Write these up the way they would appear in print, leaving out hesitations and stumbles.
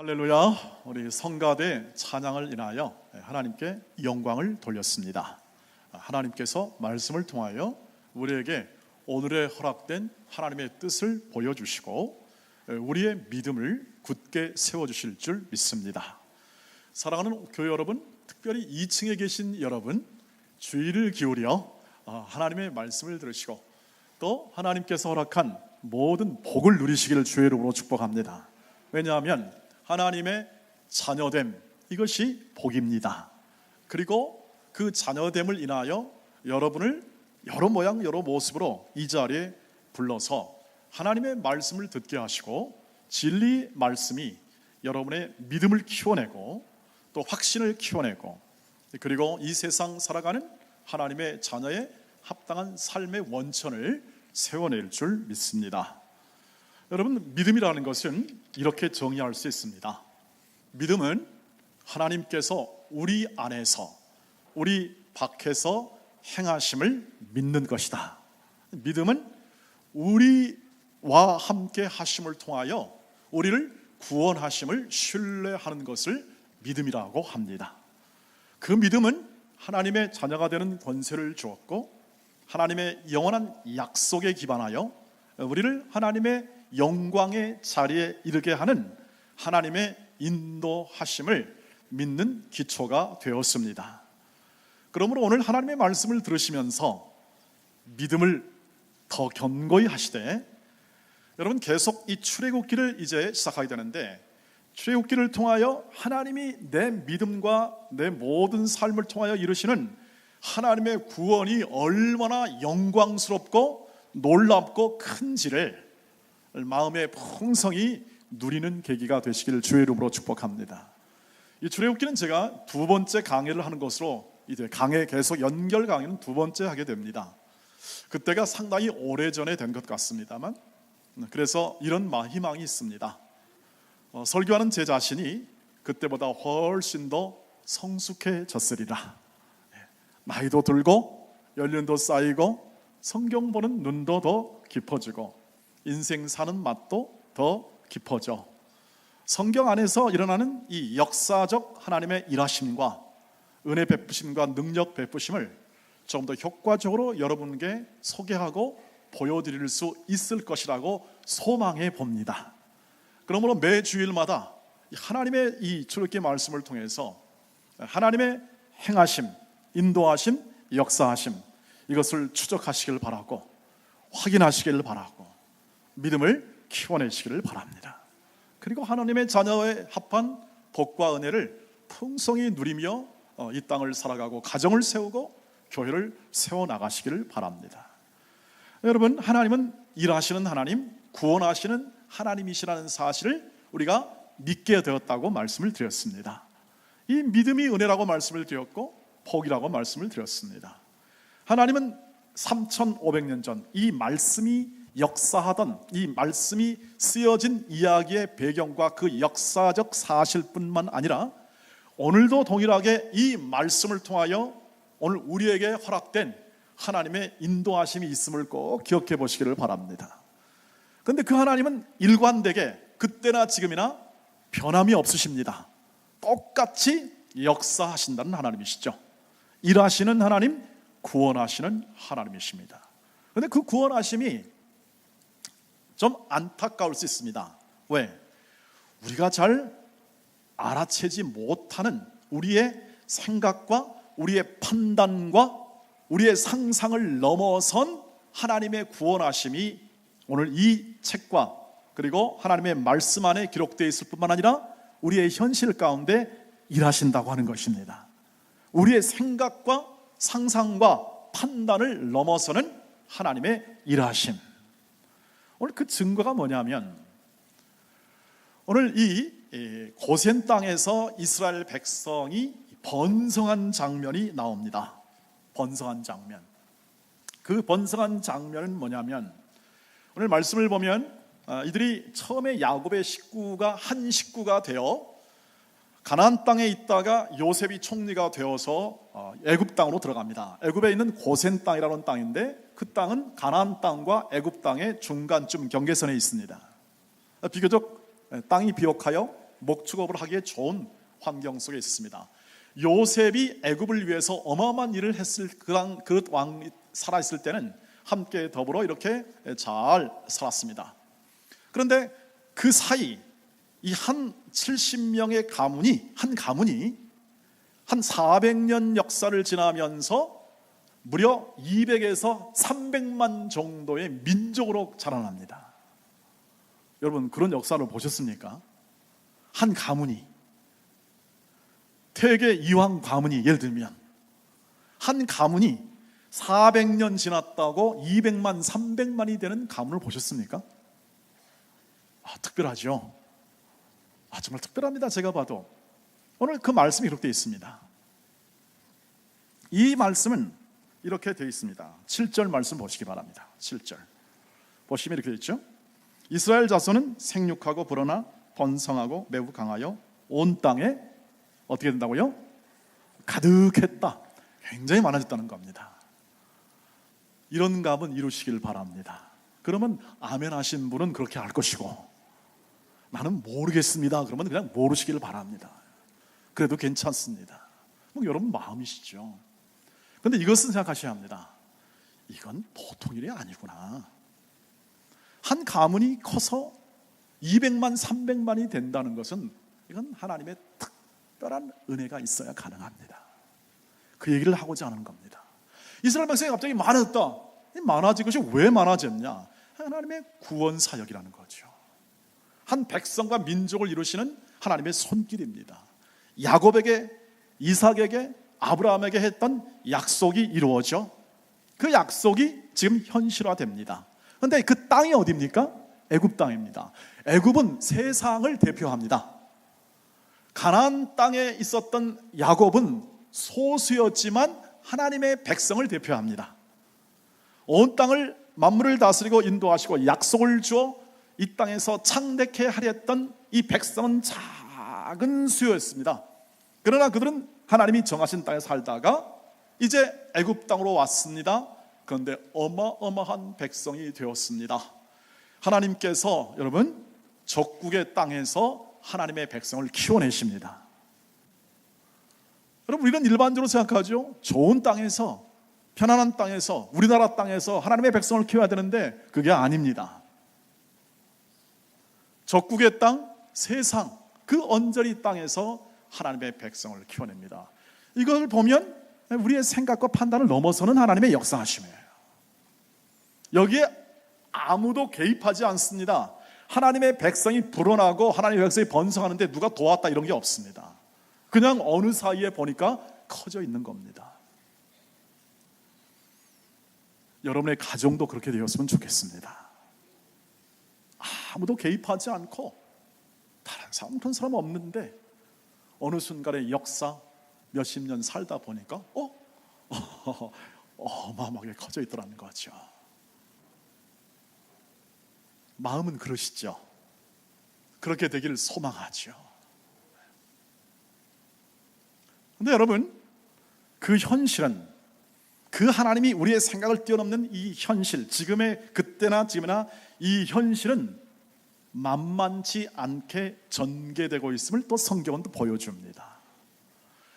할렐루야. 우리 성가대 찬양을 인하여 하나님께 영광을 돌렸습니다. 하나님께서 말씀을 통하여 우리에게 오늘의 허락된 하나님의 뜻을 보여주시고 우리의 믿음을 굳게 세워주실 줄 믿습니다. 사랑하는 교회 여러분, 특별히 2층에 계신 여러분, 주의를 기울여 하나님의 말씀을 들으시고 또 하나님께서 허락한 모든 복을 누리시기를 주의 이름으로 축복합니다. 왜냐하면 하나님의 자녀됨, 이것이 복입니다. 그리고 그 자녀됨을 인하여 여러분을 여러 모양 여러 모습으로 이 자리에 불러서 하나님의 말씀을 듣게 하시고 진리 말씀이 여러분의 믿음을 키워내고 또 확신을 키워내고 그리고 이 세상 살아가는 하나님의 자녀의 합당한 삶의 원천을 세워낼 줄 믿습니다. 여러분, 믿음이라는 것은 이렇게 정의할 수 있습니다. 믿음은 하나님께서 우리 안에서 우리 밖에서 행하심을 믿는 것이다. 믿음은 우리와 함께 하심을 통하여 우리를 구원하심을 신뢰하는 것을 믿음이라고 합니다. 그 믿음은 하나님의 자녀가 되는 권세를 주었고 하나님의 영원한 약속에 기반하여 우리를 하나님의 영광의 자리에 이르게 하는 하나님의 인도하심을 믿는 기초가 되었습니다. 그러므로 오늘 하나님의 말씀을 들으시면서 믿음을 더 견고히 하시되, 여러분 계속 이 출애굽기를 이제 시작하게 되는데 출애굽기를 통하여 하나님이 내 믿음과 내 모든 삶을 통하여 이루시는 하나님의 구원이 얼마나 영광스럽고 놀랍고 큰지를 마음의 풍성히 누리는 계기가 되시기를 주의 이름으로 축복합니다. 이 출애굽기는 제가 두 번째 강해를 하는 것으로 이제 강해 계속 연결 강해는 두 번째 하게 됩니다. 그때가 상당히 오래전에 된 것 같습니다만 그래서 이런 희망이 있습니다. 설교하는 제 자신이 그때보다 훨씬 더 성숙해졌으리라. 나이도 들고 연륜도 쌓이고 성경 보는 눈도 더 깊어지고 인생 사는 맛도 더 깊어져 성경 안에서 일어나는 이 역사적 하나님의 일하심과 은혜 베푸심과 능력 베푸심을 조금 더 효과적으로 여러분께 소개하고 보여드릴 수 있을 것이라고 소망해 봅니다. 그러므로 매 주일마다 하나님의 이 출애굽기 말씀을 통해서 하나님의 행하심, 인도하심, 역사하심 이것을 추적하시길 바라고 확인하시길 바라고 믿음을 키워내시기를 바랍니다. 그리고 하나님의 자녀의 합한 복과 은혜를 풍성히 누리며 이 땅을 살아가고 가정을 세우고 교회를 세워나가시기를 바랍니다. 여러분, 하나님은 일하시는 하나님, 구원하시는 하나님이시라는 사실을 우리가 믿게 되었다고 말씀을 드렸습니다. 이 믿음이 은혜라고 말씀을 드렸고 복이라고 말씀을 드렸습니다. 하나님은 3500년 전 이 말씀이 역사하던 이 말씀이 쓰여진 이야기의 배경과 그 역사적 사실뿐만 아니라 오늘도 동일하게 이 말씀을 통하여 오늘 우리에게 허락된 하나님의 인도하심이 있음을 꼭 기억해 보시기를 바랍니다. 그런데 그 하나님은 일관되게 그때나 지금이나 변함이 없으십니다. 똑같이 역사하신다는 하나님이시죠. 일하시는 하나님, 구원하시는 하나님이십니다. 그런데 그 구원하심이 좀 안타까울 수 있습니다. 왜? 우리가 잘 알아채지 못하는 우리의 생각과 우리의 판단과 우리의 상상을 넘어선 하나님의 구원하심이 오늘 이 책과 그리고 하나님의 말씀 안에 기록되어 있을 뿐만 아니라 우리의 현실 가운데 일하신다고 하는 것입니다. 우리의 생각과 상상과 판단을 넘어서는 하나님의 일하심. 오늘 그 증거가 뭐냐면 오늘 이 고센 땅에서 이스라엘 백성이 번성한 장면이 나옵니다. 번성한 장면. 그 번성한 장면은 뭐냐면 오늘 말씀을 보면 이들이 처음에 야곱의 식구가 한 식구가 되어 가나안 땅에 있다가 요셉이 총리가 되어서 애굽 땅으로 들어갑니다. 애굽에 있는 고센 땅이라는 땅인데 그 땅은 가나안 땅과 애굽 땅의 중간쯤 경계선에 있습니다. 비교적 땅이 비옥하여 목축업을 하기에 좋은 환경 속에 있었습니다. 요셉이 애굽을 위해서 어마어마한 일을 했을 그 왕이 살아있을 때는 함께 더불어 이렇게 잘 살았습니다. 그런데 그 사이 이 한 70명의 가문이 한 400년 역사를 지나면서 무려 200에서 300만 정도의 민족으로 자라납니다. 여러분, 그런 역사를 보셨습니까? 한 가문이, 태계 이황 가문이, 예를 들면 한 가문이 400년 지났다고 200만, 300만이 되는 가문을 보셨습니까? 특별하죠. 정말 특별합니다. 제가 봐도 오늘 그 말씀이 기록되어 있습니다. 이 말씀은 이렇게 되어 있습니다. 7절 말씀 보시기 바랍니다. 7절 보시면 이렇게 되어 있죠. 이스라엘 자손은 생육하고 불어나 번성하고 매우 강하여 온 땅에 어떻게 된다고요? 가득했다. 굉장히 많아졌다는 겁니다. 이런 값은 이루시길 바랍니다. 그러면 아멘 하신 분은 그렇게 할 것이고, 나는 모르겠습니다 그러면 그냥 모르시길 바랍니다. 그래도 괜찮습니다. 여러분 마음이시죠. 그런데 이것은 생각하셔야 합니다. 이건 보통 일이 아니구나. 한 가문이 커서 200만, 300만이 된다는 것은 이건 하나님의 특별한 은혜가 있어야 가능합니다. 그 얘기를 하고자 하는 겁니다. 이스라엘 백성이 갑자기 많아졌다. 많아진 것이 왜 많아졌냐? 하나님의 구원 사역이라는 거죠. 한 백성과 민족을 이루시는 하나님의 손길입니다. 야곱에게, 이삭에게, 아브라함에게 했던 약속이 이루어져 그 약속이 지금 현실화됩니다. 그런데 그 땅이 어디입니까? 애굽 땅입니다. 애굽은 세상을 대표합니다. 가나안 땅에 있었던 야곱은 소수였지만 하나님의 백성을 대표합니다. 온 땅을 만물을 다스리고 인도하시고 약속을 주어 이 땅에서 창대케 하려 했던 이 백성은 작은 수요였습니다. 그러나 그들은 하나님이 정하신 땅에 살다가 이제 애굽 땅으로 왔습니다. 그런데 어마어마한 백성이 되었습니다. 하나님께서 여러분 적국의 땅에서 하나님의 백성을 키워내십니다. 여러분, 우리는 일반적으로 생각하죠. 좋은 땅에서, 편안한 땅에서, 우리나라 땅에서 하나님의 백성을 키워야 되는데 그게 아닙니다. 적국의 땅, 세상, 그 언저리 땅에서 하나님의 백성을 키워냅니다. 이걸 보면 우리의 생각과 판단을 넘어서는 하나님의 역사하심이에요. 여기에 아무도 개입하지 않습니다. 하나님의 백성이 불어나고 하나님의 백성이 번성하는데 누가 도왔다 이런 게 없습니다. 그냥 어느 사이에 보니까 커져 있는 겁니다. 여러분의 가정도 그렇게 되었으면 좋겠습니다. 아무도 개입하지 않고 다른 사람, 그런 사람 없는데 어느 순간의 역사 몇십 년 살다 보니까 어마어마하게 커져 있더라는 거죠. 마음은 그러시죠. 그렇게 되기를 소망하죠. 그런데 여러분, 그 현실은, 그 하나님이 우리의 생각을 뛰어넘는 이 현실, 지금의 그때나 지금이나 이 현실은 만만치 않게 전개되고 있음을 또 성경은 또 보여줍니다.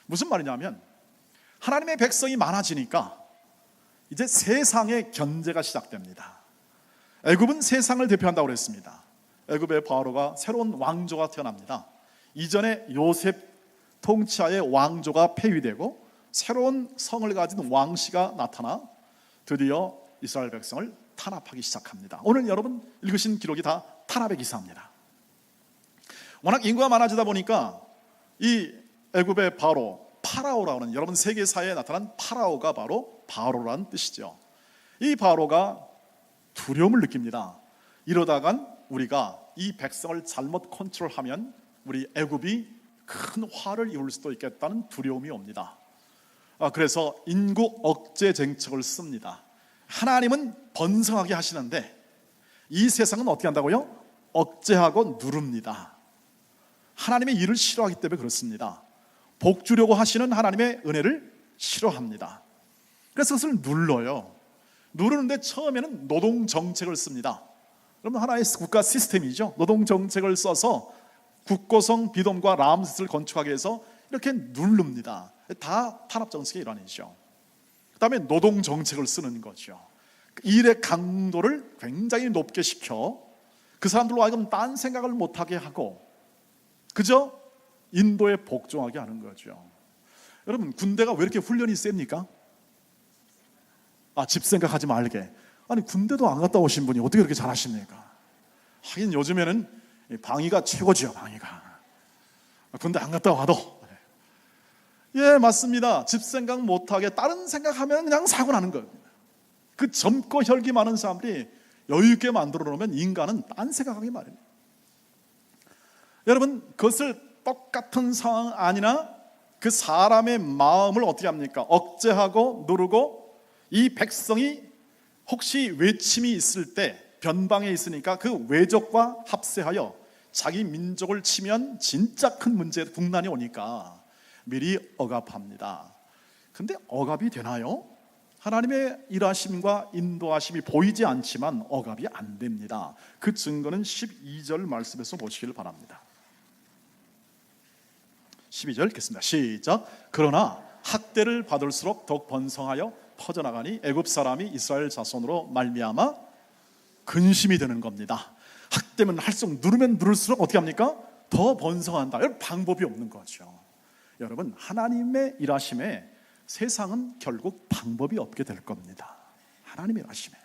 무슨 말이냐면 하나님의 백성이 많아지니까 이제 세상의 견제가 시작됩니다. 애굽은 세상을 대표한다고 그랬습니다. 애굽의 바로가 새로운 왕조가 태어납니다. 이전에 요셉 통치하에 왕조가 폐위되고 새로운 성을 가진 왕씨가 나타나 드디어 이스라엘 백성을 탄압하기 시작합니다. 오늘 여러분 읽으신 기록이 다 탄압의 기사입니다. 워낙 인구가 많아지다 보니까 이 애굽의 파라오라고 하는, 여러분 세계사에 나타난 파라오가 바로 바로라는 뜻이죠. 이 바로가 두려움을 느낍니다. 이러다간 우리가 이 백성을 잘못 컨트롤하면 우리 애굽이 큰 화를 이룰 수도 있겠다는 두려움이 옵니다. 그래서 인구 억제 정책을 씁니다. 하나님은 번성하게 하시는데 이 세상은 어떻게 한다고요? 억제하고 누릅니다. 하나님의 일을 싫어하기 때문에 그렇습니다. 복 주려고 하시는 하나님의 은혜를 싫어합니다. 그래서 그것을 눌러요. 누르는데 처음에는 노동 정책을 씁니다. 그러면 하나의 국가 시스템이죠. 노동 정책을 써서 국고성 비돔과 람셋을 건축하기 위해서 이렇게 누릅니다. 다 탄압 정책의 일환이죠. 그 다음에 노동 정책을 쓰는 거죠. 일의 강도를 굉장히 높게 시켜 그 사람들로 하여금 딴 생각을 못하게 하고 그저 인도에 복종하게 하는 거죠. 여러분, 군대가 왜 이렇게 훈련이 셉니까? 집 생각하지 말게. 아니, 군대도 안 갔다 오신 분이 어떻게 그렇게 잘하십니까? 하긴 요즘에는 방위가 최고죠. 방위가. 군대 안 갔다 와도. 예, 맞습니다. 집 생각 못하게 다른 생각하면 그냥 사고 나는 겁니다. 그 젊고 혈기 많은 사람들이 여유 있게 만들어 놓으면 인간은 딴 생각하기 마련입니다. 여러분, 그것을 똑같은 상황 아니나 그 사람의 마음을 어떻게 합니까? 억제하고 누르고 이 백성이 혹시 외침이 있을 때 변방에 있으니까 그 외적과 합세하여 자기 민족을 치면 진짜 큰 문제, 국난이 오니까 미리 억압합니다. 근데 억압이 되나요? 하나님의 일하심과 인도하심이 보이지 않지만 억압이 안 됩니다. 그 증거는 12절 말씀에서 보시길 바랍니다. 12절 읽겠습니다. 시작. 그러나 학대를 받을수록 더욱 번성하여 퍼져나가니 애굽 사람이 이스라엘 자손으로 말미암아 근심이 되는 겁니다. 학대면 할수록 누르면 누를수록 어떻게 합니까? 더 번성한다. 여러분, 방법이 없는 거죠. 여러분, 하나님의 일하심에 세상은 결국 방법이 없게 될 겁니다. 하나님의 일하심에.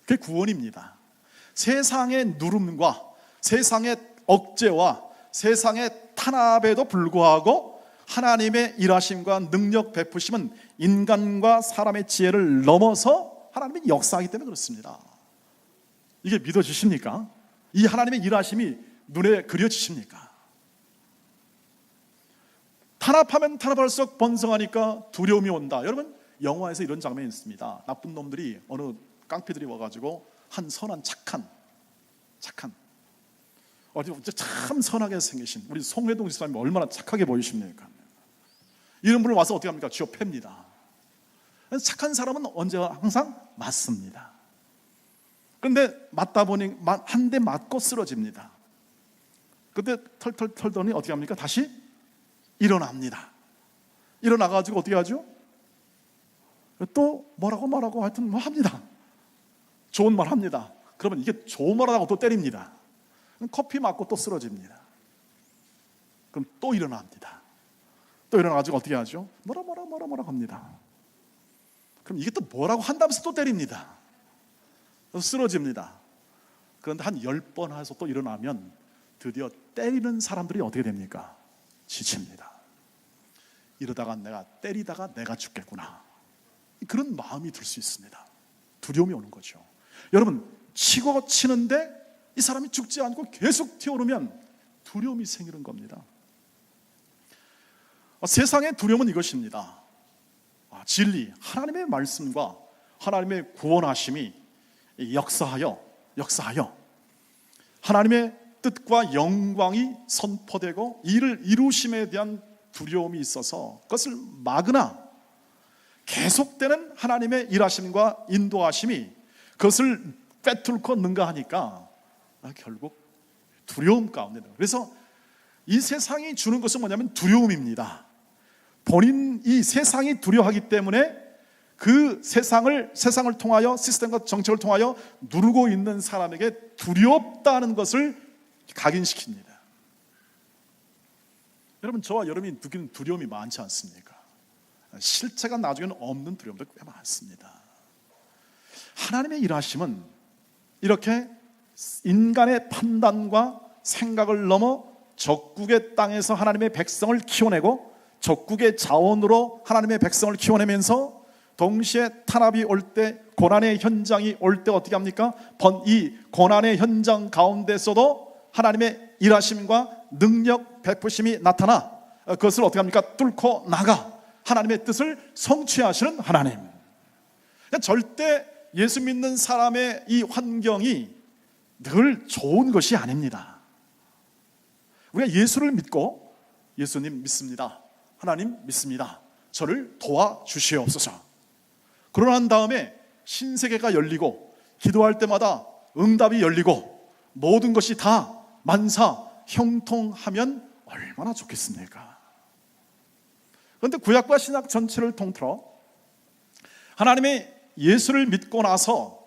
그게 구원입니다. 세상의 누름과 세상의 억제와 세상의 탄압에도 불구하고 하나님의 일하심과 능력 베푸심은 인간과 사람의 지혜를 넘어서 하나님의 역사이기 때문에 그렇습니다. 이게 믿어지십니까? 이 하나님의 일하심이 눈에 그려지십니까? 탄압하면 탄압할수록 번성하니까 두려움이 온다. 여러분, 영화에서 이런 장면이 있습니다. 나쁜 놈들이, 어느 깡패들이 와가지고 한 선한 착한 어디 참 선하게 생기신 우리 송회동 집사님이 얼마나 착하게 보이십니까? 이런 분을 와서 어떻게 합니까? 쥐어 팹니다. 착한 사람은 언제나 항상 맞습니다. 그런데 맞다 보니 한 대 맞고 쓰러집니다. 그때 털털 털더니 어떻게 합니까? 다시 일어납니다. 일어나가지고 어떻게 하죠? 또 뭐라고 하여튼 뭐 합니다. 좋은 말 합니다. 그러면 이게 좋은 말 하고 또 때립니다. 커피 맞고 또 쓰러집니다. 그럼 또 일어납니다. 또 일어나가지고 어떻게 하죠? 뭐라 합니다. 그럼 이게 또 뭐라고 한다면서 또 때립니다. 쓰러집니다. 그런데 한 10번 해서 또 일어나면 드디어 때리는 사람들이 어떻게 됩니까? 지칩니다. 이러다가 내가 때리다가 내가 죽겠구나. 그런 마음이 들 수 있습니다. 두려움이 오는 거죠. 여러분, 치고 치는데 이 사람이 죽지 않고 계속 튀어오르면 두려움이 생기는 겁니다. 세상의 두려움은 이것입니다. 진리, 하나님의 말씀과 하나님의 구원하심이 역사하여 하나님의 뜻과 영광이 선포되고 이를 이루심에 대한 두려움이 있어서 그것을 막으나 계속되는 하나님의 일하심과 인도하심이 그것을 빼뚫고 능가하니까 결국 두려움 가운데. 그래서 이 세상이 주는 것은 뭐냐면 두려움입니다. 본인 이 세상이 두려워하기 때문에 그 세상을 통하여 시스템과 정책을 통하여 누르고 있는 사람에게 두렵다는 것을 각인시킵니다. 여러분, 저와 여러분이 느끼는 두려움이 많지 않습니까? 실체가 나중에는 없는 두려움도 꽤 많습니다. 하나님의 일하심은 이렇게 인간의 판단과 생각을 넘어 적국의 땅에서 하나님의 백성을 키워내고 적국의 자원으로 하나님의 백성을 키워내면서 동시에 탄압이 올 때, 고난의 현장이 올 때 어떻게 합니까? 이 고난의 현장 가운데서도 하나님의 일하심과 능력 베푸심이 나타나 그것을 어떻게 합니까? 뚫고 나가 하나님의 뜻을 성취하시는 하나님. 그러니까 절대 예수 믿는 사람의 이 환경이 늘 좋은 것이 아닙니다. 우리가 예수를 믿고 예수님 믿습니다, 하나님 믿습니다, 저를 도와주시옵소서. 그러고 난 다음에 신세계가 열리고 기도할 때마다 응답이 열리고 모든 것이 다 만사 형통하면 얼마나 좋겠습니까? 그런데 구약과 신약 전체를 통틀어 하나님의 예수를 믿고 나서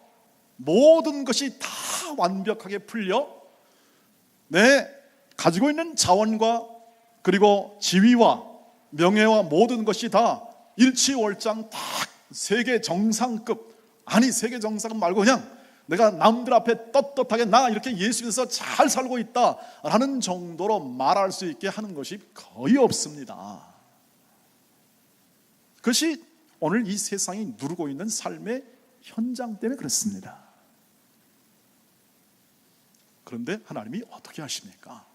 모든 것이 다 완벽하게 풀려 내 가지고 있는 자원과 그리고 지위와 명예와 모든 것이 다 일치월장 딱 세계 정상급, 아니 세계 정상급 말고 그냥 내가 남들 앞에 떳떳하게 나 이렇게 예수 믿어서 잘 살고 있다라는 정도로 말할 수 있게 하는 것이 거의 없습니다. 그것이 오늘 이 세상이 누르고 있는 삶의 현장 때문에 그렇습니다. 그런데 하나님이 어떻게 하십니까?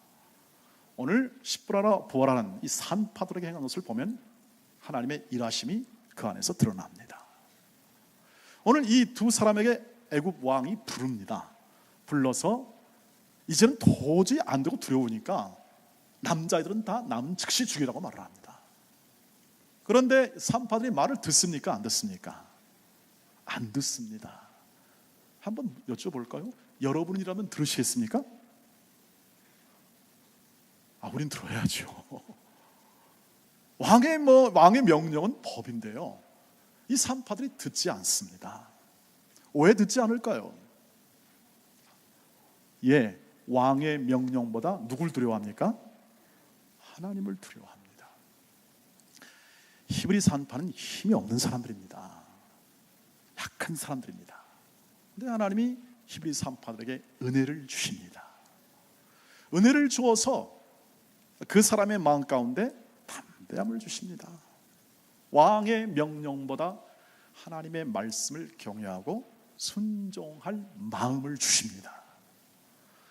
오늘 십불하라 부활하는 이 산파들에게 행한 것을 보면 하나님의 일하심이 그 안에서 드러납니다. 오늘 이 두 사람에게 애굽 왕이 부릅니다. 불러서 이제는 도저히 안 되고 두려우니까 남자애들은 다 남즉시 죽이라고 말을 합니다. 그런데 산파들이 말을 듣습니까? 안 듣습니까? 안 듣습니다. 한번 여쭤볼까요? 여러분이라면 들으시겠습니까? 우린 들어야죠. 왕의 명령은 법인데요. 이 산파들이 듣지 않습니다. 왜 듣지 않을까요? 왕의 명령보다 누굴 두려워합니까? 하나님을 두려워합니다. 히브리 산파는 힘이 없는 사람들입니다. 약한 사람들입니다. 그런데 하나님이 히브리 산파들에게 은혜를 주십니다. 은혜를 주어서 그 사람의 마음 가운데 담대함을 주십니다. 왕의 명령보다 하나님의 말씀을 경외하고 순종할 마음을 주십니다.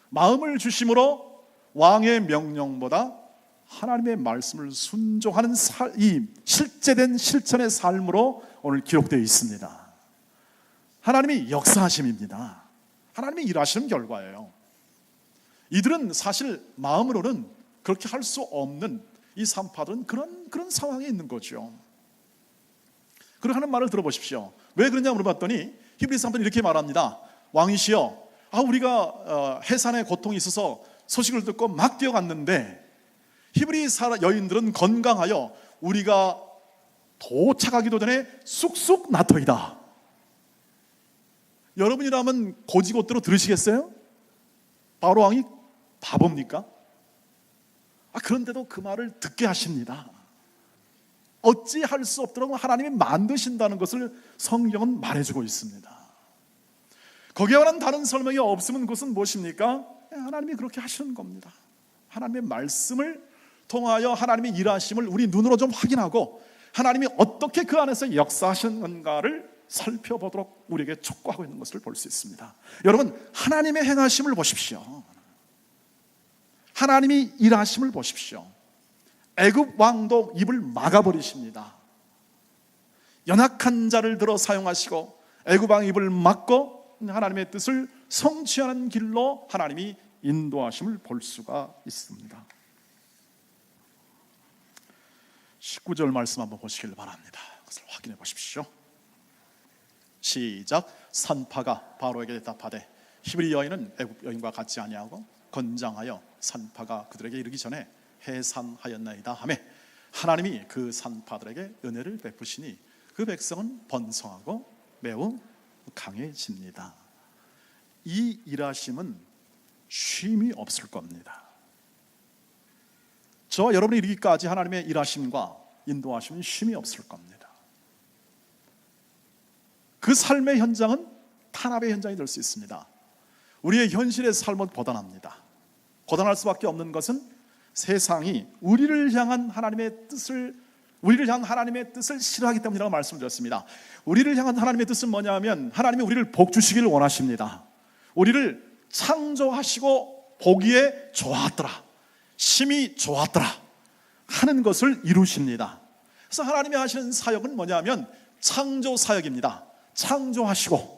마음을 주심으로 왕의 명령보다 하나님의 말씀을 순종하는 이 실제된 실천의 삶으로 오늘 기록되어 있습니다. 하나님이 역사하심입니다. 하나님이 일하시는 결과예요. 이들은 사실 마음으로는 그렇게 할 수 없는 이 산파들은 그런 상황에 있는 거죠. 그렇게 하는 말을 들어보십시오. 왜 그러냐 물어봤더니 히브리 산파는 이렇게 말합니다. 왕이시여, 우리가 해산의 고통이 있어서 소식을 듣고 막 뛰어갔는데 히브리 여인들은 건강하여 우리가 도착하기도 전에 쑥쑥 나터이다. 여러분이라면 고지고대로 들으시겠어요? 바로 왕이 바보입니까? 그런데도 그 말을 듣게 하십니다. 어찌할 수 없도록 하나님이 만드신다는 것을 성경은 말해주고 있습니다. 거기에 관한 다른 설명이 없으면 그것은 무엇입니까? 하나님이 그렇게 하시는 겁니다. 하나님의 말씀을 통하여 하나님의 일하심을 우리 눈으로 좀 확인하고 하나님이 어떻게 그 안에서 역사하시는 건가를 살펴보도록 우리에게 촉구하고 있는 것을 볼 수 있습니다. 여러분, 하나님의 행하심을 보십시오. 하나님이 일하심을 보십시오. 애굽 왕도 입을 막아버리십니다. 연약한 자를 들어 사용하시고 애굽 왕 입을 막고 하나님의 뜻을 성취하는 길로 하나님이 인도하심을 볼 수가 있습니다. 19절 말씀 한번 보시길 바랍니다. 그것을 확인해 보십시오. 시작. 산파가 바로에게 대답하되 히브리 여인은 애굽 여인과 같지 아니하고 건장하여 산파가 그들에게 이르기 전에 해산하였나이다 하며 하나님이 그 산파들에게 은혜를 베푸시니 그 백성은 번성하고 매우 강해집니다. 이 일하심은 쉼이 없을 겁니다. 저와 여러분이 이르기까지 하나님의 일하심과 인도하심은 쉼이 없을 겁니다. 그 삶의 현장은 탄압의 현장이 될 수 있습니다. 우리의 현실의 삶은 고단합니다. 고단할 수밖에 없는 것은 세상이 우리를 향한 하나님의 뜻을 싫어하기 때문이라고 말씀드렸습니다. 우리를 향한 하나님의 뜻은 뭐냐면 하나님이 우리를 복 주시기를 원하십니다. 우리를 창조하시고 보기에 좋았더라, 심히 좋았더라 하는 것을 이루십니다. 그래서 하나님이 하시는 사역은 뭐냐면 창조 사역입니다. 창조하시고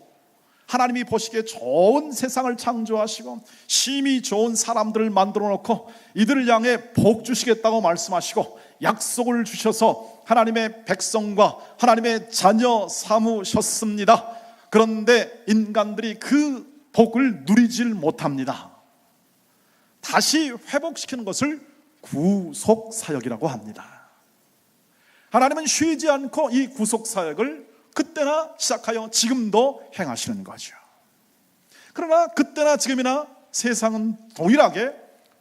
하나님이 보시기에 좋은 세상을 창조하시고 심히 좋은 사람들을 만들어 놓고 이들을 향해 복 주시겠다고 말씀하시고 약속을 주셔서 하나님의 백성과 하나님의 자녀 삼으셨습니다. 그런데 인간들이 그 복을 누리질 못합니다. 다시 회복시키는 것을 구속사역이라고 합니다. 하나님은 쉬지 않고 이 구속사역을 그때나 시작하여 지금도 행하시는 거죠. 그러나 그때나 지금이나 세상은 동일하게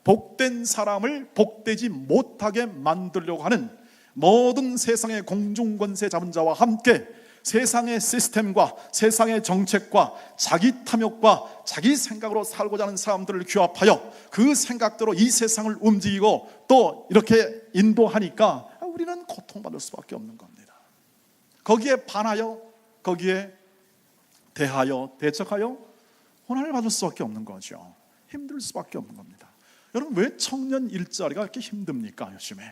복된 사람을 복되지 못하게 만들려고 하는 모든 세상의 공중권세 잡은 자와 함께 세상의 시스템과 세상의 정책과 자기 탐욕과 자기 생각으로 살고자 하는 사람들을 규합하여 그 생각대로 이 세상을 움직이고 또 이렇게 인도하니까 우리는 고통받을 수밖에 없는 겁니다. 거기에 반하여 거기에 대하여 대적하여 고난을 받을 수밖에 없는 거죠. 힘들 수밖에 없는 겁니다. 여러분, 왜 청년 일자리가 이렇게 힘듭니까? 요즘에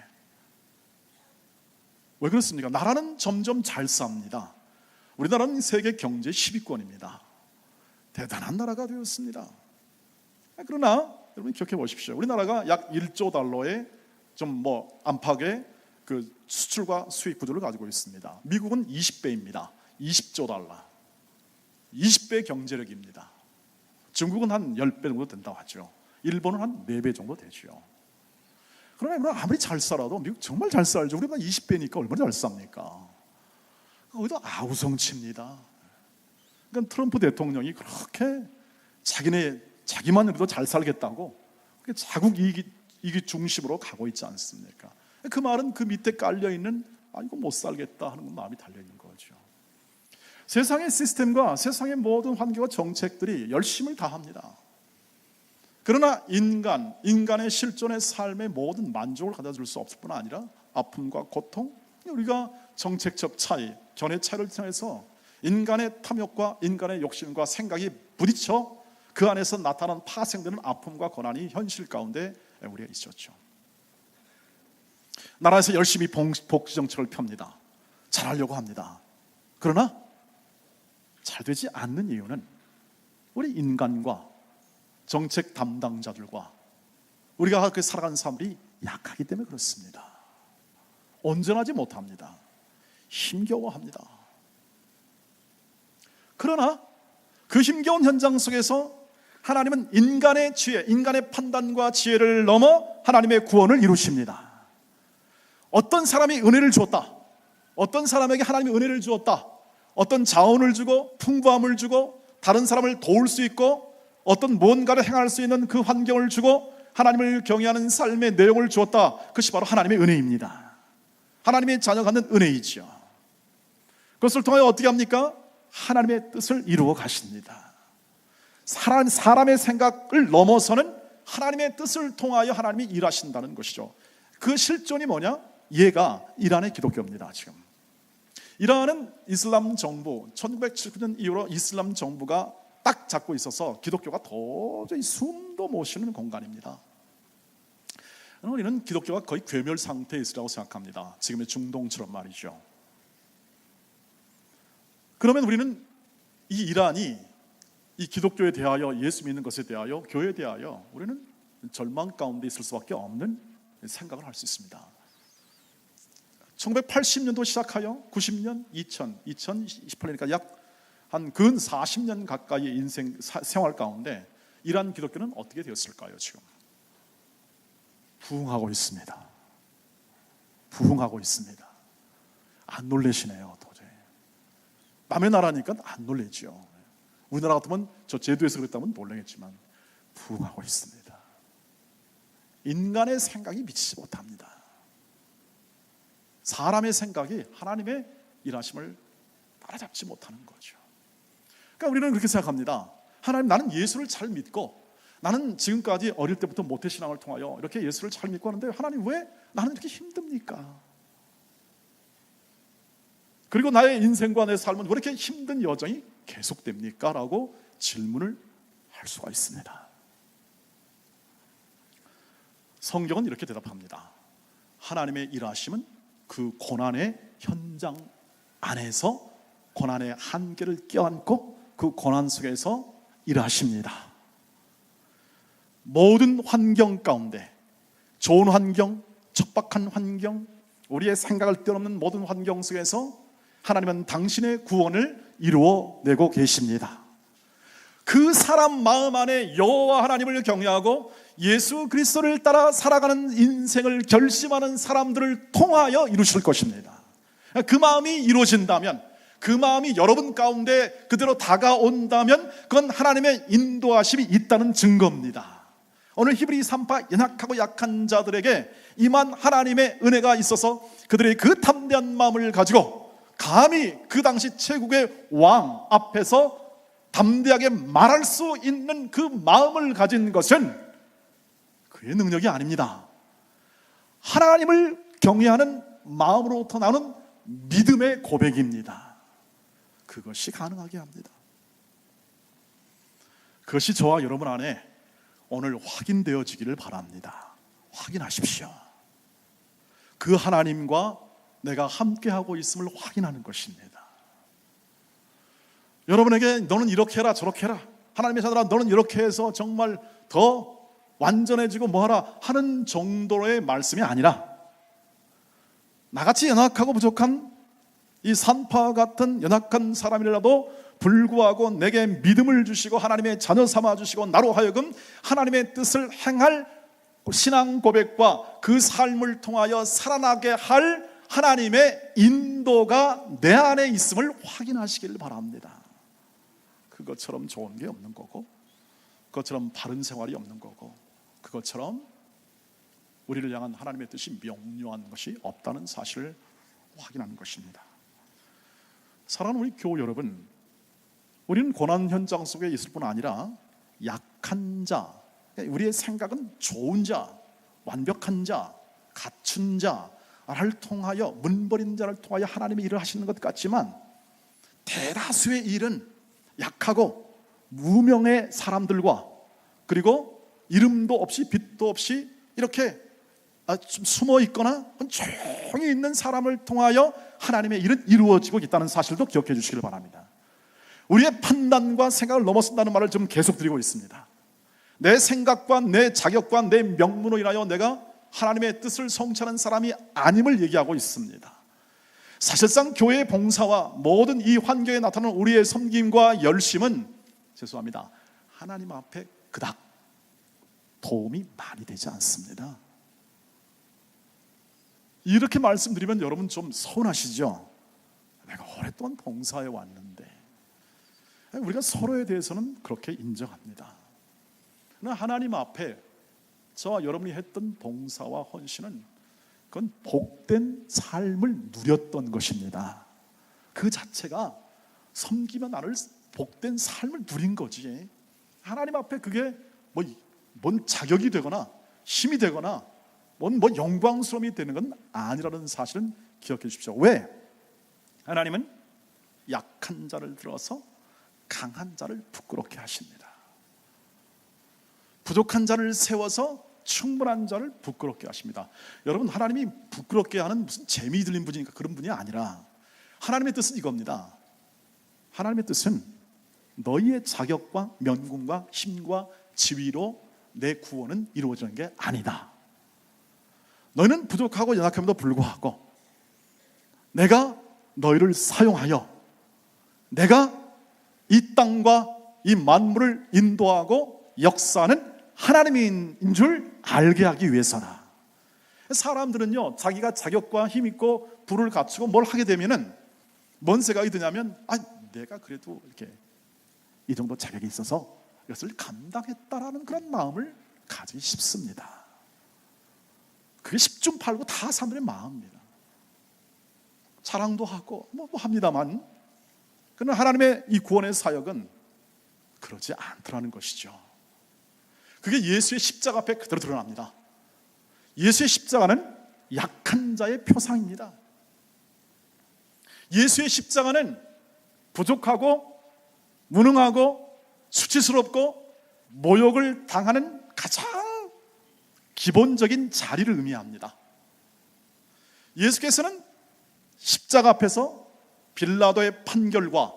왜 그렇습니까? 나라는 점점 잘 삽니다. 우리나라는 세계 경제 10위권입니다. 대단한 나라가 되었습니다. 그러나 여러분 기억해 보십시오. 우리나라가 약 1조 달러의 좀 안팎의 그 수출과 수입 구조를 가지고 있습니다. 미국은 20배입니다. 20조 달러. 20배 경제력입니다. 중국은 한 10배 정도 된다고 하죠. 일본은 한 4배 정도 되죠. 그러나 아무리 잘 살아도 미국 정말 잘 살죠. 우리가 20배니까 얼마나 잘 삽니까? 거기도 아우성칩니다. 그러니까 트럼프 대통령이 그렇게 자기만 해도 잘 살겠다고 자국 이익이 중심으로 가고 있지 않습니까? 그 말은 그 밑에 깔려있는 이거 못 살겠다 하는 마음이 달려있는 거죠. 세상의 시스템과 세상의 모든 환경과 정책들이 열심을 다합니다. 그러나 인간의 실존의 삶의 모든 만족을 가져줄 수 없을 뿐 아니라 아픔과 고통, 우리가 정책적 차이, 견해 차이를 통해서 인간의 탐욕과 인간의 욕심과 생각이 부딪혀 그 안에서 나타난 파생되는 아픔과 고난이 현실 가운데 우리가 있었죠. 나라에서 열심히 복지 정책을 펴니다. 잘하려고 합니다. 그러나 잘 되지 않는 이유는 우리 인간과 정책 담당자들과 우리가 그렇게 살아가는 사람들이 약하기 때문에 그렇습니다. 온전하지 못합니다. 힘겨워합니다. 그러나 그 힘겨운 현장 속에서 하나님은 인간의 지혜, 인간의 판단과 지혜를 넘어 하나님의 구원을 이루십니다. 어떤 사람이 은혜를 주었다, 어떤 사람에게 하나님이 은혜를 주었다, 어떤 자원을 주고 풍부함을 주고 다른 사람을 도울 수 있고 어떤 무언가를 행할 수 있는 그 환경을 주고 하나님을 경외하는 삶의 내용을 주었다. 그것이 바로 하나님의 은혜입니다. 하나님의 자녀가 갖는 은혜이죠. 그것을 통하여 어떻게 합니까? 하나님의 뜻을 이루어 가십니다. 사람의 생각을 넘어서는 하나님의 뜻을 통하여 하나님이 일하신다는 것이죠. 그 실존이 뭐냐? 얘가 이란의 기독교입니다. 지금 이란은 이슬람 정부, 1979년 이후로 이슬람 정부가 딱 잡고 있어서 기독교가 도저히 숨도 못 쉬는 공간입니다. 우리는 기독교가 거의 괴멸 상태에 있으라고 생각합니다. 지금의 중동처럼 말이죠. 그러면 우리는 이 이란이 이 기독교에 대하여, 예수 믿는 것에 대하여, 교회에 대하여 우리는 절망 가운데 있을 수밖에 없는 생각을 할 수 있습니다. 1980년도 시작하여 90년, 2018년이니까 약 한 근 40년 가까이의 인생 생활 가운데 이란 기독교는 어떻게 되었을까요? 지금 부흥하고 있습니다. 부흥하고 있습니다. 안 놀라시네요. 도저히 남의 나라니까 안 놀라죠. 우리나라 같으면 저 제주에서 그랬다면 놀라겠지만 부흥하고 있습니다. 인간의 생각이 미치지 못합니다. 사람의 생각이 하나님의 일하심을 따라잡지 못하는 거죠. 그러니까 우리는 그렇게 생각합니다. 하나님, 나는 예수를 잘 믿고 나는 지금까지 어릴 때부터 모태신앙을 통하여 이렇게 예수를 잘 믿고 하는데 하나님 왜 나는 이렇게 힘듭니까? 그리고 나의 인생과 내 삶은 왜 이렇게 힘든 여정이 계속됩니까? 라고 질문을 할 수가 있습니다. 성경은 이렇게 대답합니다. 하나님의 일하심은 그 고난의 현장 안에서 고난의 한계를 껴안고 그 고난 속에서 일하십니다. 모든 환경 가운데, 좋은 환경, 척박한 환경, 우리의 생각을 뛰어넘는 모든 환경 속에서 하나님은 당신의 구원을 이루어내고 계십니다. 그 사람 마음 안에 여호와 하나님을 경외하고 예수 그리스도를 따라 살아가는 인생을 결심하는 사람들을 통하여 이루실 것입니다. 그 마음이 이루어진다면, 그 마음이 여러분 가운데 그대로 다가온다면 그건 하나님의 인도하심이 있다는 증거입니다. 오늘 히브리 3파 연약하고 약한 자들에게 임한 하나님의 은혜가 있어서 그들의 그 담대한 마음을 가지고 감히 그 당시 최국의 왕 앞에서 담대하게 말할 수 있는 그 마음을 가진 것은 그의 능력이 아닙니다. 하나님을 경외하는 마음으로부터 나오는 믿음의 고백입니다. 그것이 가능하게 합니다. 그것이 저와 여러분 안에 오늘 확인되어지기를 바랍니다. 확인하십시오. 그 하나님과 내가 함께하고 있음을 확인하는 것입니다. 여러분에게 너는 이렇게 해라 저렇게 해라, 하나님의 자들아 너는 이렇게 해서 정말 더 완전해지고 뭐하라 하는 정도의 말씀이 아니라, 나같이 연약하고 부족한 이 산파 같은 연약한 사람이라도 불구하고 내게 믿음을 주시고 하나님의 자녀 삼아 주시고 나로 하여금 하나님의 뜻을 행할 신앙 고백과 그 삶을 통하여 살아나게 할 하나님의 인도가 내 안에 있음을 확인하시길 바랍니다. 그것처럼 좋은 게 없는 거고, 그것처럼 바른 생활이 없는 거고, 그것처럼 우리를 향한 하나님의 뜻이 명료한 것이 없다는 사실을 확인하는 것입니다. 사랑하는 우리 교우 여러분, 우리는 고난 현장 속에 있을 뿐 아니라 약한 자, 우리의 생각은 좋은 자, 완벽한 자, 갖춘 자를 통하여, 문버린 자를 통하여 하나님의 일을 하시는 것 같지만 대다수의 일은 약하고 무명의 사람들과, 그리고 이름도 없이 빛도 없이 이렇게 좀 숨어 있거나 조용히 있는 사람을 통하여 하나님의 일은 이루어지고 있다는 사실도 기억해 주시길 바랍니다. 우리의 판단과 생각을 넘어선다는 말을 좀 계속 드리고 있습니다. 내 생각과 내 자격과 내 명문으로 인하여 내가 하나님의 뜻을 성취하는 사람이 아님을 얘기하고 있습니다. 사실상 교회의 봉사와 모든 이 환경에 나타나는 우리의 섬김과 열심은, 죄송합니다, 하나님 앞에 그닥 도움이 많이 되지 않습니다. 이렇게 말씀드리면 여러분 좀 서운하시죠? 내가 오랫동안 봉사해 왔는데. 우리가 서로에 대해서는 그렇게 인정합니다. 그러나 하나님 앞에 저와 여러분이 했던 봉사와 헌신은 그건 복된 삶을 누렸던 것입니다. 그 자체가 섬기며 나를 복된 삶을 누린 거지, 하나님 앞에 그게 뭔 자격이 되거나 힘이 되거나 뭔 영광스러움이 되는 건 아니라는 사실은 기억해 주십시오. 왜? 하나님은 약한 자를 들어서 강한 자를 부끄럽게 하십니다. 부족한 자를 세워서 충분한 자를 부끄럽게 하십니다. 여러분, 하나님이 부끄럽게 하는 무슨 재미 들린 분이니까 그런 분이 아니라, 하나님의 뜻은 이겁니다. 하나님의 뜻은 너희의 자격과 명분과 힘과 지위로 내 구원은 이루어지는 게 아니다. 너희는 부족하고 연약함에도 불구하고 내가 너희를 사용하여 내가 이 땅과 이 만물을 인도하고 역사하는 하나님인 줄 알게 하기 위해서다. 사람들은요, 자기가 자격과 힘 있고 부를 갖추고 뭘 하게 되면은 뭔 생각이 드냐면, 내가 그래도 이렇게 이 정도 자격이 있어서 이것을 감당했다라는 그런 마음을 가지기 쉽습니다. 그게 10중 8구 다 사람들의 마음입니다. 자랑도 하고 뭐 합니다만, 그러나 하나님의 이 구원의 사역은 그러지 않더라는 것이죠. 그게 예수의 십자가 앞에 그대로 드러납니다. 예수의 십자가는 약한 자의 표상입니다. 예수의 십자가는 부족하고 무능하고 수치스럽고 모욕을 당하는 가장 기본적인 자리를 의미합니다. 예수께서는 십자가 앞에서 빌라도의 판결과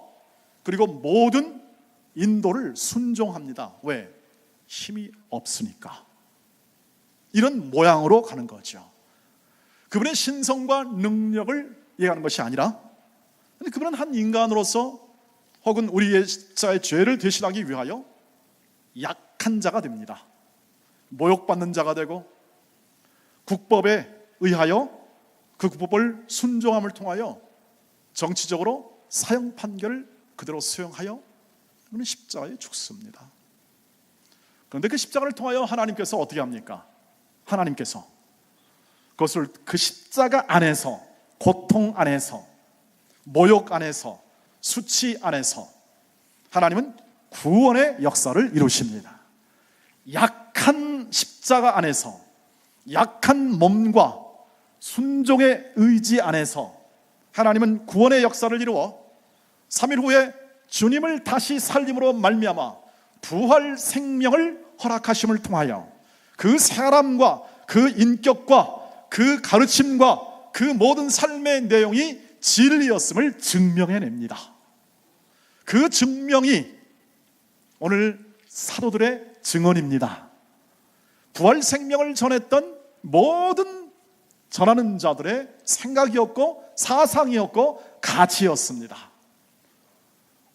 그리고 모든 인도를 순종합니다. 왜? 힘이 없으니까. 이런 모양으로 가는 거죠. 그분의 신성과 능력을 얘기하는 것이 아니라, 그분은 한 인간으로서 혹은 우리의 자의 죄를 대신하기 위하여 약한 자가 됩니다. 모욕받는 자가 되고 국법에 의하여 그 국법을 순종함을 통하여 정치적으로 사형 판결을 그대로 수용하여 그는 십자가에 죽습니다. 그런데 그 십자가를 통하여 하나님께서 어떻게 합니까? 하나님께서 그것을 그 십자가 안에서, 고통 안에서, 모욕 안에서, 수치 안에서 하나님은 구원의 역사를 이루십니다. 약한 십자가 안에서, 약한 몸과 순종의 의지 안에서 하나님은 구원의 역사를 이루어 3일 후에 주님을 다시 살림으로 말미암아 부활 생명을 허락하심을 통하여 그 사람과 그 인격과 그 가르침과 그 모든 삶의 내용이 진리였음을 증명해냅니다. 그 증명이 오늘 사도들의 증언입니다. 부활 생명을 전했던 모든 전하는 자들의 생각이었고 사상이었고 가치였습니다.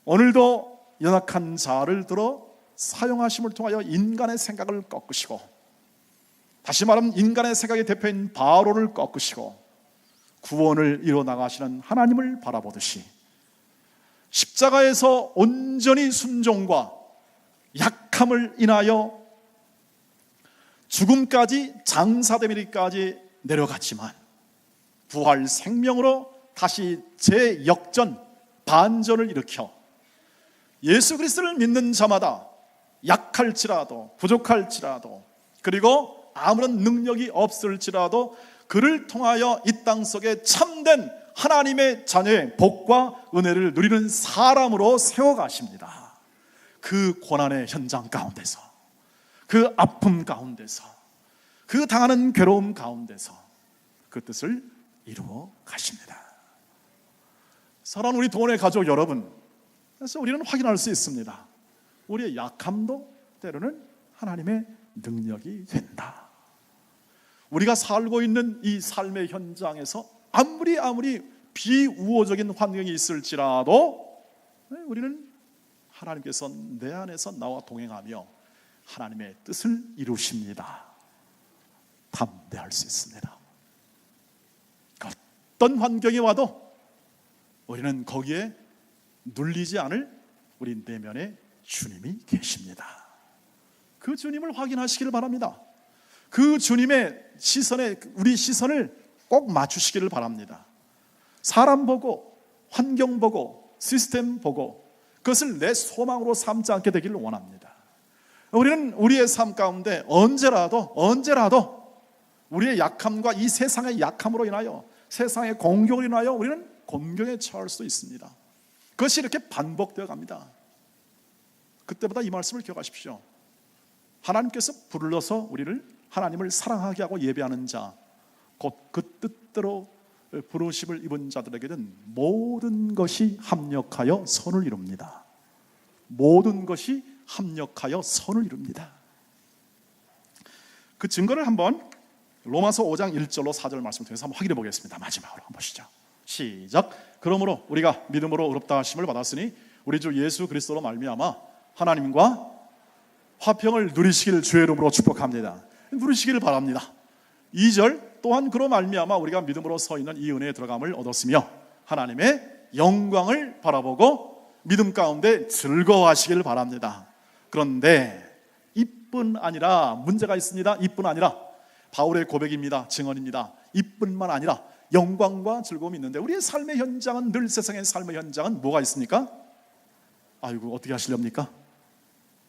오늘도 연약한 자를 들어 사용하심을 통하여 인간의 생각을 꺾으시고, 다시 말하면 인간의 생각의 대표인 바로를 꺾으시고 구원을 이루어 나가시는 하나님을 바라보듯이 십자가에서 온전히 순종과 약함을 인하여 죽음까지 장사되리까지 내려갔지만 부활 생명으로 다시 재역전 반전을 일으켜 예수 그리스도를 믿는 자마다 약할지라도 부족할지라도 그리고 아무런 능력이 없을지라도 그를 통하여 이 땅 속에 참된 하나님의 자녀의 복과 은혜를 누리는 사람으로 세워가십니다. 그 고난의 현장 가운데서, 그 아픔 가운데서, 그 당하는 괴로움 가운데서 그 뜻을 이루어 가십니다. 사랑하는 우리 동원의 가족 여러분, 그래서 우리는 확인할 수 있습니다. 우리의 약함도 때로는 하나님의 능력이 된다. 우리가 살고 있는 이 삶의 현장에서 아무리 비우호적인 환경이 있을지라도 우리는 하나님께서 내 안에서 나와 동행하며 하나님의 뜻을 이루십니다. 담대할 수 있습니다. 어떤 환경이 와도 우리는 거기에 눌리지 않을 우리 내면에 주님이 계십니다. 그 주님을 확인하시기를 바랍니다. 그 주님의 시선에 우리 시선을 꼭 맞추시기를 바랍니다. 사람 보고, 환경 보고, 시스템 보고 그것을 내 소망으로 삼지 않게 되기를 원합니다. 우리는 우리의 삶 가운데 언제라도 우리의 약함과 이 세상의 약함으로 인하여, 세상의 공격으로 인하여 우리는 곤경에 처할 수 있습니다. 그것이 이렇게 반복되어 갑니다. 그때보다 이 말씀을 기억하십시오. 하나님께서 불러서 우리를 하나님을 사랑하게 하고 예배하는 자, 곧 그 뜻대로 부르심을 입은 자들에게는 모든 것이 합력하여 선을 이룹니다. 모든 것이 합력하여 선을 이룹니다. 그 증거를 한번 로마서 5장 1절로 4절 말씀 통해서 한번 확인해 보겠습니다. 마지막으로 한번 보시죠. 시작. 그러므로 우리가 믿음으로 의롭다 하심을 받았으니 우리 주 예수 그리스도로 말미암아 하나님과 화평을 누리시기를 주의 이름으로 축복합니다. 누리시기를 바랍니다. 2절 또한 그로 말미암아 우리가 믿음으로 서 있는 이 은혜에 들어감을 얻었으며 하나님의 영광을 바라보고 믿음 가운데 즐거워하시기를 바랍니다. 그런데 이뿐 아니라 문제가 있습니다. 이뿐 아니라 바울의 고백입니다. 증언입니다. 이뿐만 아니라 영광과 즐거움이 있는데 우리의 삶의 현장은, 늘 세상의 삶의 현장은 뭐가 있습니까? 아이고 어떻게 하시렵니까?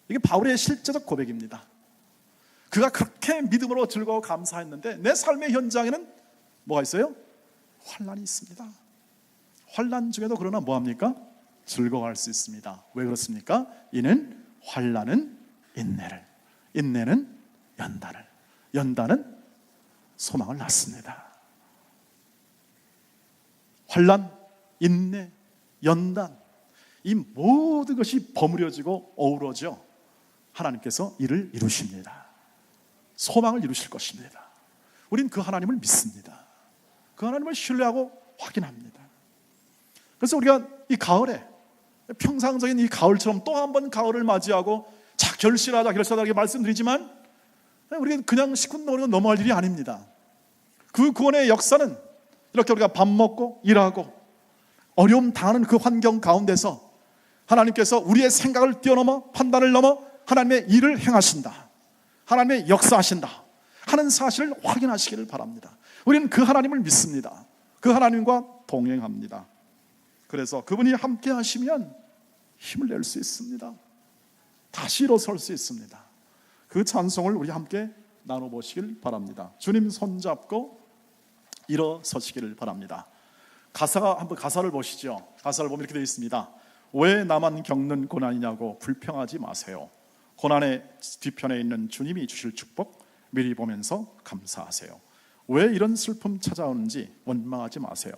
이게 바울의 실제적 고백입니다. 그가 그렇게 믿음으로 즐거워 감사했는데 내 삶의 현장에는 뭐가 있어요? 환난이 있습니다. 환난 중에도 그러나 뭐합니까? 즐거워할 수 있습니다. 왜 그렇습니까? 이는 환난은 인내를, 인내는 연단을, 연단은 소망을 낳습니다. 환난, 인내, 연단, 이 모든 것이 버무려지고 어우러져 하나님께서 이를 이루십니다. 소망을 이루실 것입니다. 우린 그 하나님을 믿습니다. 그 하나님을 신뢰하고 확인합니다. 그래서 우리가 이 가을에 평상적인 이 가을처럼 또 한 번 가을을 맞이하고 자 결실하자 이렇게 말씀드리지만 우리가 그냥 시큰둥하게 넘어갈 일이 아닙니다. 그 구원의 역사는 이렇게 우리가 밥 먹고 일하고 어려움 당하는 그 환경 가운데서 하나님께서 우리의 생각을 뛰어넘어 판단을 넘어 하나님의 일을 행하신다, 하나님의 역사하신다 하는 사실을 확인하시기를 바랍니다. 우리는 그 하나님을 믿습니다. 그 하나님과 동행합니다. 그래서 그분이 함께 하시면 힘을 낼 수 있습니다. 다시 일어설 수 있습니다. 그 찬송을 우리 함께 나눠보시길 바랍니다. 주님 손잡고 일어서시기를 바랍니다. 한번 가사를 보시죠. 가사를 보면 이렇게 되어 있습니다. 왜 나만 겪는 고난이냐고 불평하지 마세요. 고난의 뒤편에 있는 주님이 주실 축복 미리 보면서 감사하세요. 왜 이런 슬픔 찾아오는지 원망하지 마세요.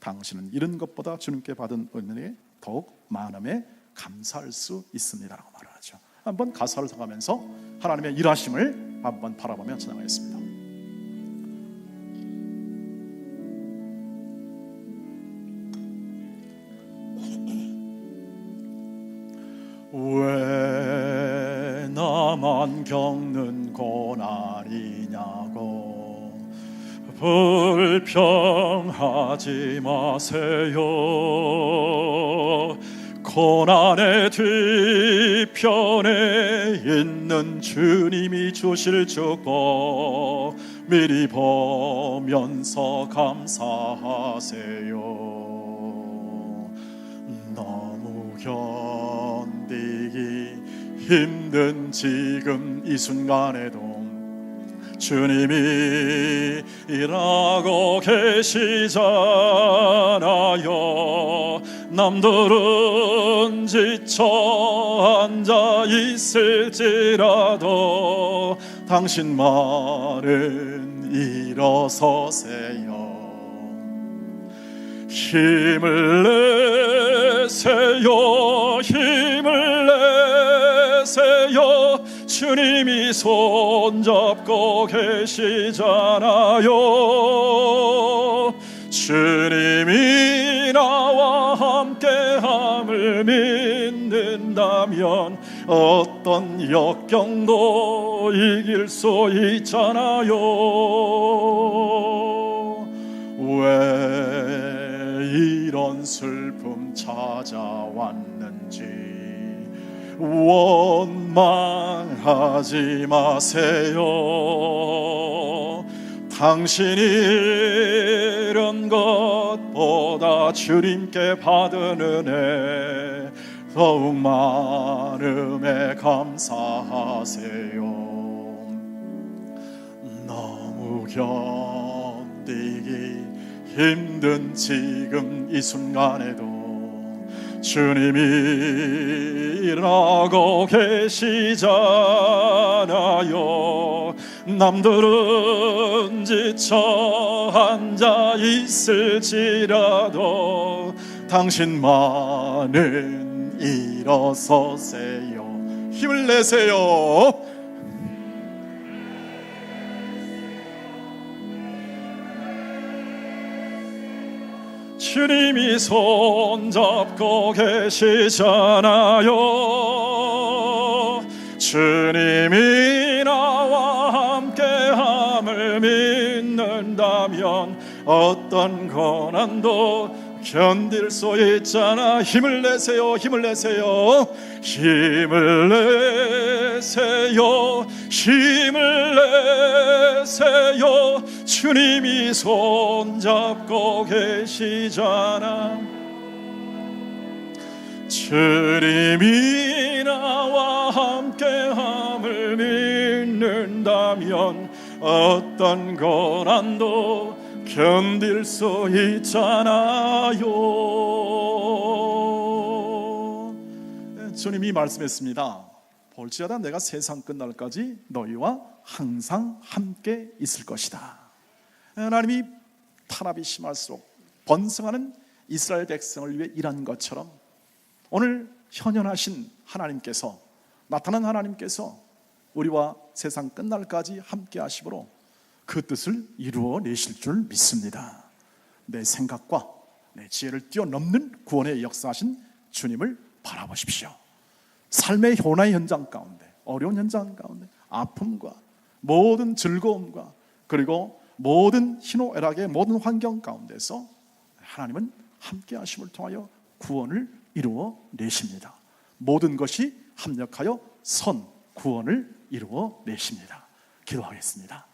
당신은 이런 것보다 주님께 받은 은혜에 더욱 많음에 감사할 수 있습니다라고 말을 하죠. 한번 가사를 써가면서 하나님의 일하심을 한번 바라보며 찬양하겠습니다. 왜 나만 겪는 고난이냐고 불평하지 마세요. 고난의 뒤편에 있는 주님이 주실 축복 미리 보면서 감사하세요. 너무 견디기 힘든 지금 이 순간에도 주님이 일하고 계시잖아요. 남들은 지쳐 앉아 있을지라도 당신만은 일어서세요. 힘을 내세요. 힘을 내세요. 주님이 손잡고 계시잖아요. 주님이 나와 함께함을 믿는다면 어떤 역경도 이길 수 있잖아요. 왜 이런 슬픔 찾아왔는지 원망하지 마세요. 당신이 이런 것보다 주님께 받은 은혜 더욱 많음에 감사하세요. 너무 견디기 힘든 지금 이 순간에도 주님이 일하고 계시잖아요. 남들은 지쳐 앉아 있을지라도 당신만은 일어서세요. 힘을 내세요. 주님이 손잡고 계시잖아요. 주님이 나와 함께함을 믿는다면 어떤 고난도 견딜 수 있잖아. 힘을 내세요. 힘을 내세요. 힘을 내세요. 힘을 내세요. 주님이 손잡고 계시잖아. 주님이 나와 함께함을 믿는다면 어떤 고난도 견딜 수 있잖아요. 주님이 말씀했습니다. 볼지어다 내가 세상 끝날까지 너희와 항상 함께 있을 것이다. 하나님이 탄압이 심할수록 번성하는 이스라엘 백성을 위해 일한 것처럼 오늘 현현하신 하나님께서, 나타난 하나님께서 우리와 세상 끝날까지 함께 하심으로 그 뜻을 이루어내실 줄 믿습니다. 내 생각과 내 지혜를 뛰어넘는 구원의 역사하신 주님을 바라보십시오. 삶의 현화의 현장 가운데, 어려운 현장 가운데, 아픔과 모든 즐거움과 그리고 모든 희노애락의 모든 환경 가운데서 하나님은 함께 하심을 통하여 구원을 이루어 내십니다. 모든 것이 합력하여 선 구원을 이루어 내십니다. 기도하겠습니다.